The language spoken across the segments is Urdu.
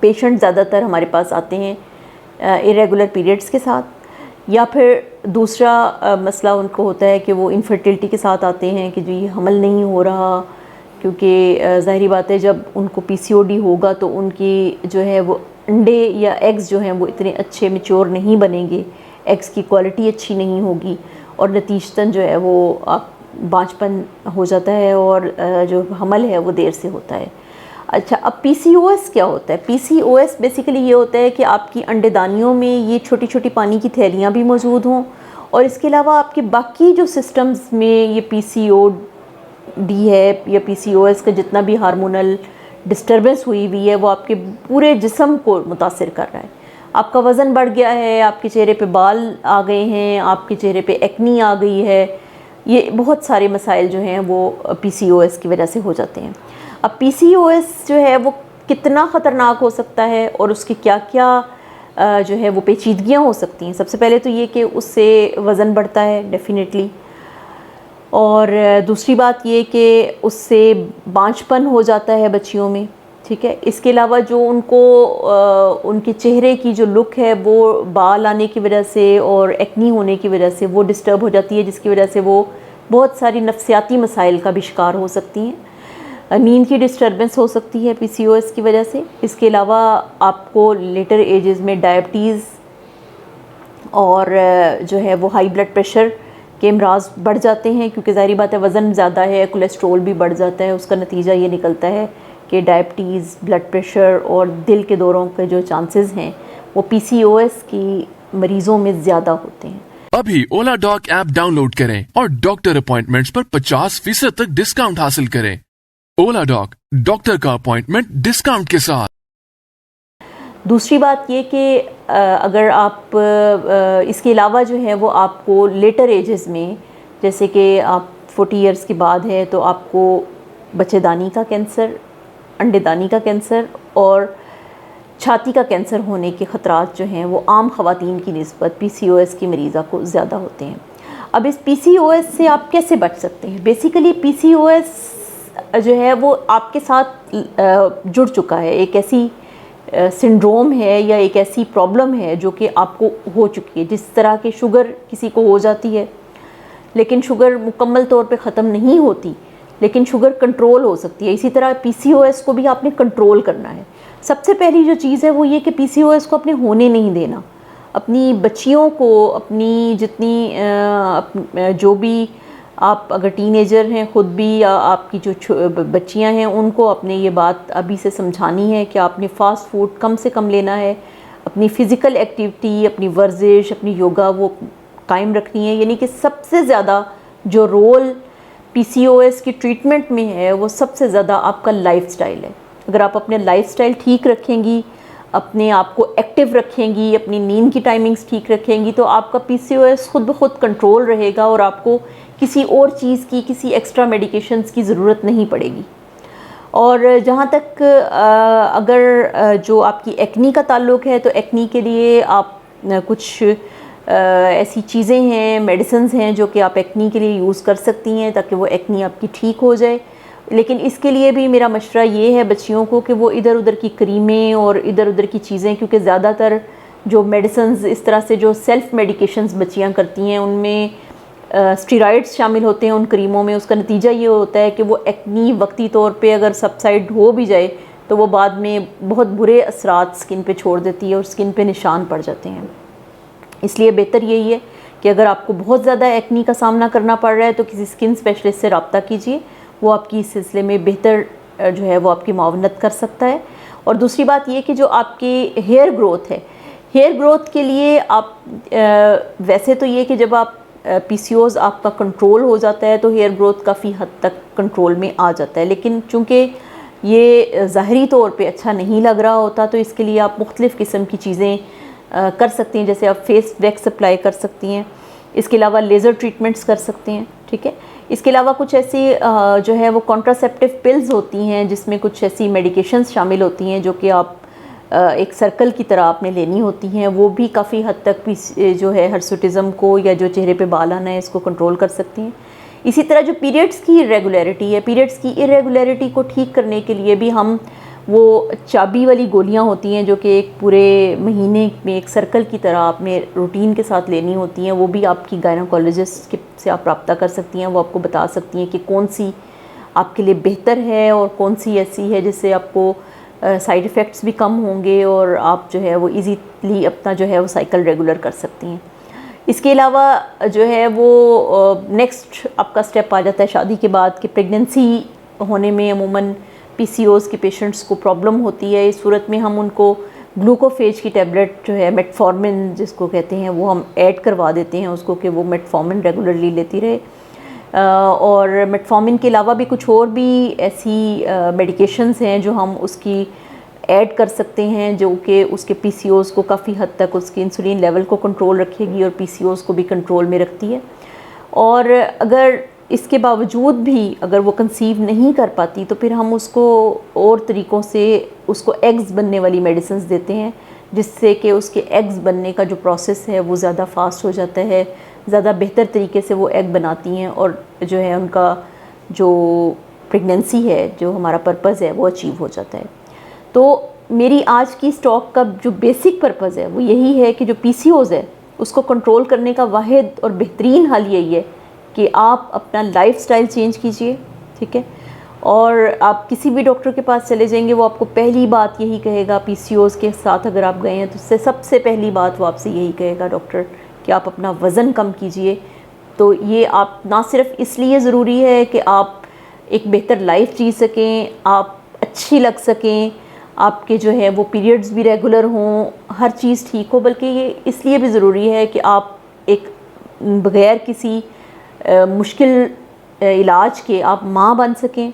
پیشنٹ زیادہ تر ہمارے پاس آتے ہیں irregular پیریڈس کے ساتھ، یا پھر دوسرا مسئلہ ان کو ہوتا ہے کہ وہ انفرٹیلٹی کے ساتھ آتے ہیں کہ جی حمل نہیں ہو رہا، کیونکہ ظاہری بات ہے جب ان کو PCOD ہوگا تو ان کی جو ہے وہ انڈے یا ایگز جو ہیں وہ اتنے اچھے میچور نہیں بنیں گے، ایگز کی کوالٹی اچھی نہیں ہوگی، اور نتیجتاً جو ہے وہ بانجھپن ہو جاتا ہے اور جو حمل ہے وہ دیر سے ہوتا ہے۔ اچھا، اب PCOS کیا ہوتا ہے؟ PCOS بیسیکلی یہ ہوتا ہے کہ آپ کی انڈے دانیوں میں یہ چھوٹی چھوٹی پانی کی تھیلیاں بھی موجود ہوں، اور اس کے علاوہ آپ کے باقی جو سسٹمز میں یہ PCOD ہے یا PCOS کا جتنا بھی ہارمونل ڈسٹربنس ہوئی ہوئی ہے وہ آپ کے پورے جسم کو متاثر کر رہا ہے۔ آپ کا وزن بڑھ گیا ہے، آپ کے چہرے پہ بال آ گئے ہیں، آپ کے چہرے پہ ایکنی آ گئی ہے، یہ بہت سارے مسائل جو ہیں وہ PCOS کی وجہ سے ہو جاتے ہیں۔ اب PCOS جو ہے وہ کتنا خطرناک ہو سکتا ہے اور اس کی کیا کیا جو ہے وہ پیچیدگیاں ہو سکتی ہیں؟ سب سے پہلے تو یہ کہ اس سے وزن بڑھتا ہے ڈیفینیٹلی، اور دوسری بات یہ کہ اس سے بانجھپن ہو جاتا ہے بچیوں میں، ٹھیک ہے۔ اس کے علاوہ جو ان کو ان کے چہرے کی جو لک ہے وہ بال آنے کی وجہ سے اور ایکنی ہونے کی وجہ سے وہ ڈسٹرب ہو جاتی ہے، جس کی وجہ سے وہ بہت ساری نفسیاتی مسائل کا بھی شکار ہو سکتی ہیں۔ نیند کی ڈسٹربنس ہو سکتی ہے PCOS کی وجہ سے۔ اس کے علاوہ آپ کو لیٹر ایجز میں ڈائبٹیز اور جو ہے وہ ہائی بلڈ پریشر کے امراض بڑھ جاتے ہیں، کیونکہ ظاہری بات ہے وزن زیادہ ہے، کولیسٹرول بھی بڑھ جاتا ہے، اس کا نتیجہ یہ نکلتا ہے کہ ڈائبٹیز، بلڈ پریشر اور دل کے دوروں کے جو چانسز ہیں وہ PCOS کی مریضوں میں زیادہ ہوتے ہیں۔ ابھی اولا ڈاک ایپ ڈاؤن لوڈ کریں اور ڈاکٹر اپوائنٹمنٹس پر 50% تک ڈسکاؤنٹ حاصل کریں۔ اولا ڈاک، ڈاکٹر کا اپوائنٹمنٹ ڈسکاؤنٹ کے ساتھ۔ دوسری بات یہ کہ اگر آپ اس کے علاوہ جو ہے وہ آپ کو لیٹر ایجز میں، جیسے کہ آپ 40 ایئرس کے بعد ہے تو آپ کو بچے دانی کا کینسر، انڈے دانی کا کینسر اور چھاتی کا کینسر ہونے کے خطرات جو ہیں وہ عام خواتین کی نسبت PCOS کی مریضہ کو زیادہ ہوتے ہیں۔ اب اس PCOS سے آپ کیسے بچ سکتے ہیں؟ بیسیکلی PCOS جو ہے وہ آپ کے ساتھ جڑ چکا ہے، ایک ایسی سنڈروم ہے یا ایک ایسی پرابلم ہے جو کہ آپ کو ہو چکی ہے۔ جس طرح کہ شوگر کسی کو ہو جاتی ہے لیکن شوگر مکمل طور پہ ختم نہیں ہوتی، لیکن شوگر کنٹرول ہو سکتی ہے، اسی طرح PCOS کو بھی آپ نے کنٹرول کرنا ہے۔ سب سے پہلی جو چیز ہے وہ یہ کہ PCOS کو اپنے ہونے نہیں دینا، اپنی بچیوں کو، اپنی جتنی جو بھی آپ اگر ٹین ایجر ہیں خود بھی یا آپ کی جو بچیاں ہیں ان کو اپنے یہ بات ابھی سے سمجھانی ہے کہ آپ نے فاسٹ فوڈ کم سے کم لینا ہے، اپنی فزیکل ایکٹیویٹی، اپنی ورزش، اپنی یوگا وہ قائم رکھنی ہے۔ یعنی کہ سب سے زیادہ جو رول PCOS کی ٹریٹمنٹ میں ہے وہ سب سے زیادہ آپ کا لائف سٹائل ہے۔ اگر آپ اپنے لائف سٹائل ٹھیک رکھیں گی، اپنے آپ کو ایکٹیو رکھیں گی، اپنی نیند کی ٹائمنگز ٹھیک رکھیں گی تو آپ کا PCOS خود بخود کنٹرول رہے گا اور آپ کو کسی اور چیز کی، کسی ایکسٹرا میڈیکیشنز کی ضرورت نہیں پڑے گی۔ اور جہاں تک اگر جو آپ کی ایکنی کا تعلق ہے تو ایکنی کے لیے آپ کچھ ایسی چیزیں ہیں، میڈیسنز ہیں جو کہ آپ ایکنی کے لیے یوز کر سکتی ہیں تاکہ وہ ایکنی آپ کی ٹھیک ہو جائے۔ لیکن اس کے لیے بھی میرا مشورہ یہ ہے بچیوں کو کہ وہ ادھر ادھر کی کریمیں اور ادھر ادھر کی چیزیں، کیونکہ زیادہ تر جو میڈیسنز اس طرح سے جو سیلف میڈیکیشنز بچیاں کرتی ہیں ان میں اسٹیرائڈس شامل ہوتے ہیں ان کریموں میں۔ اس کا نتیجہ یہ ہوتا ہے کہ وہ ایکنی وقتی طور پہ اگر سبسائڈ ہو بھی جائے تو وہ بعد میں بہت برے اثرات سکن پہ چھوڑ دیتی ہے اور سکن پہ نشان پڑ جاتے ہیں۔ اس لیے بہتر یہی ہے کہ اگر آپ کو بہت زیادہ ایکنی کا سامنا کرنا پڑ رہا ہے تو کسی اسکن اسپیشلسٹ سے رابطہ کیجیے، وہ آپ کی اس سلسلے میں بہتر جو ہے وہ آپ کی معاونت کر سکتا ہے۔ اور دوسری بات یہ کہ جو آپ کی ہیئر گروتھ ہے، ہیئر گروتھ کے لیے آپ ویسے تو یہ کہ جب آپ PCOS آپ کا کنٹرول ہو جاتا ہے تو ہیئر گروتھ کافی حد تک کنٹرول میں آ جاتا ہے، لیکن چونکہ یہ ظاہری طور پہ اچھا نہیں لگ رہا ہوتا تو اس کے لیے آپ مختلف قسم کی چیزیں کر سکتی ہیں، جیسے آپ فیس ویکس اپلائی کر سکتی ہیں، اس کے علاوہ لیزر ٹریٹمنٹس کر سکتے ہیں، ٹھیک ہے۔ اس کے علاوہ کچھ ایسی جو ہے وہ کانٹراسیپٹیو پلز ہوتی ہیں جس میں کچھ ایسی میڈیکیشنز شامل ہوتی ہیں جو کہ آپ ایک سرکل کی طرح آپ نے لینی ہوتی ہیں، وہ بھی کافی حد تک جو ہے ہرسوٹزم کو یا جو چہرے پہ بال آنا ہے اس کو کنٹرول کر سکتی ہیں۔ اسی طرح جو پیریڈز کی irregularity ہے، پیریڈز کی irregularity کو ٹھیک کرنے کے لیے بھی ہم وہ چابی والی گولیاں ہوتی ہیں جو کہ ایک پورے مہینے میں ایک سرکل کی طرح آپ نے روٹین کے ساتھ لینی ہوتی ہیں، وہ بھی آپ کی گائنوکالوجسٹ سے آپ رابطہ کر سکتی ہیں. وہ آپ کو بتا سکتی ہیں کہ کون سی آپ کے لیے بہتر ہے اور کون سی ایسی ہے جس سے آپ کو سائیڈ ایفیکٹس بھی کم ہوں گے اور آپ جو ہے وہ ایزیلی اپنا جو ہے وہ سائیکل ریگولر کر سکتی ہیں. اس کے علاوہ جو ہے وہ نیکسٹ آپ کا سٹیپ آ جاتا ہے شادی کے بعد کہ پریگننسی ہونے میں عموماً پی سی اوز کے پیشنٹس کو پرابلم ہوتی ہے. اس صورت میں ہم ان کو گلوکوفیج کی ٹیبلٹ جو ہے میٹفارمن جس کو کہتے ہیں وہ ہم ایڈ کروا دیتے ہیں اس کو کہ وہ میٹفارمن ریگولرلی لیتی رہے. اور میٹفارمن کے علاوہ بھی کچھ اور بھی ایسی میڈیکیشنز ہیں جو ہم اس کی ایڈ کر سکتے ہیں جو کہ اس کے پی سی اوز کو کافی حد تک اس کے انسولین لیول کو کنٹرول رکھے گی اور پی سی اوز کو بھی کنٹرول میں رکھتی ہے. اور اگر اس کے باوجود بھی اگر وہ کنسیو نہیں کر پاتی تو پھر ہم اس کو اور طریقوں سے اس کو ایگز بننے والی میڈیسنز دیتے ہیں جس سے کہ اس کے ایگز بننے کا جو پروسیس ہے وہ زیادہ فاسٹ ہو جاتا ہے، زیادہ بہتر طریقے سے وہ ایگ بناتی ہیں اور جو ہے ان کا جو پریگننسی ہے جو ہمارا پرپز ہے وہ اچیو ہو جاتا ہے. تو میری آج کی اس ٹاک کا جو بیسک پرپز ہے وہ یہی ہے کہ جو پی سی اوز ہے اس کو کنٹرول کرنے کا واحد اور بہترین حل یہی ہے کہ آپ اپنا لائف سٹائل چینج کیجئے، ٹھیک ہے. اور آپ کسی بھی ڈاکٹر کے پاس چلے جائیں گے وہ آپ کو پہلی بات یہی کہے گا، پی سی اوز کے ساتھ اگر آپ گئے ہیں تو اس سے سب سے پہلی بات وہ آپ سے یہی کہے گا ڈاکٹر کہ آپ اپنا وزن کم کیجئے. تو یہ آپ نہ صرف اس لیے ضروری ہے کہ آپ ایک بہتر لائف جی سکیں، آپ اچھی لگ سکیں، آپ کے جو ہے وہ پیریڈز بھی ریگولر ہوں، ہر چیز ٹھیک ہو، بلکہ یہ اس لیے بھی ضروری ہے کہ آپ ایک بغیر کسی مشکل علاج کے آپ ماں بن سکیں.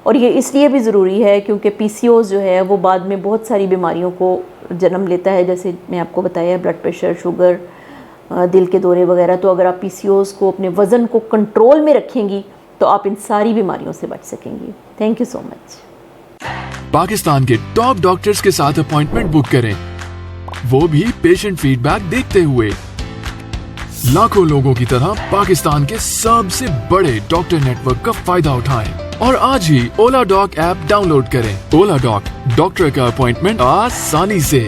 اور یہ اس لیے بھی ضروری ہے کیونکہ پی سی اوز جو ہے وہ بعد میں بہت ساری بیماریوں کو جنم لیتا ہے، جیسے میں آپ کو بتایا بلڈ پریشر، شوگر، دل کے دورے وغیرہ. تو اگر آپ پی سی اوز کو اپنے وزن کو کنٹرول میں رکھیں گی تو آپ ان ساری بیماریوں سے بچ سکیں گی. تھینک یو سو مچ. پاکستان کے ٹاپ ڈاکٹرز کے ساتھ اپوائنٹمنٹ بک کریں، وہ بھی پیشنٹ فیڈ بیک دیکھتے ہوئے. لاکھوں لوگوں کی طرح پاکستان کے سب سے بڑے ڈاکٹر نیٹ ورک کا فائدہ اٹھائیں اور آج ہی اولا ڈاک ایپ ڈاؤن لوڈ کریں. اولا ڈاک، ڈاکٹر کا اپوائنٹمنٹ آسانی سے.